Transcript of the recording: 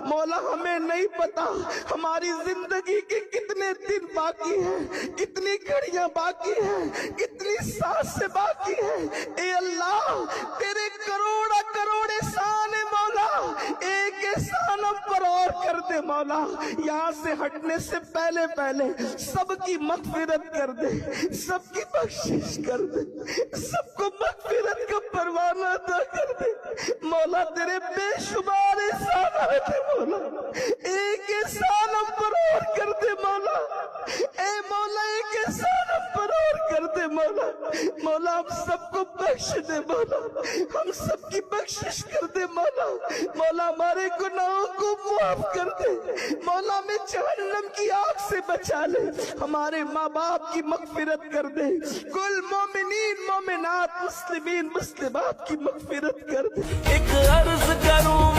مولا ہمیں نہیں پتا ہماری زندگی کے کتنے دن باقی ہیں، کتنی گھڑیاں باقی ہیں، کتنی سانسیں باقی ہیں۔ اے اللہ تیرے کروڑا کروڑ احسان ہے مولا، ایک احسان ہم پر اور کر دے مولا۔ یہاں سے ہٹنے سے پہلے سب کی مغفرت کر دے، سب کی بخشش کر دے، سب کو مغفرت کا پروانہ عطا کر دے مولا۔ تیرے بے شمار احسانات ہیں مولا، ایک احسان ہم پر اور کر دے مولا۔ اے مولا ایک احسان ہم پر اور کر دے مولا۔ مولا ہم سب کو بخش دے مولا، ہم سب کی بخشش کر دے مولا۔ مولا ہمارے گناہوں کو معاف کر دے مولا، ہمیں جہنم کی آگ سے بچا لے، ہمارے ماں باپ کی مغفرت کر دے، کل مومنین مومنات مسلمین مسلمات کی مغفرت کر دے۔ ایک عرض کروں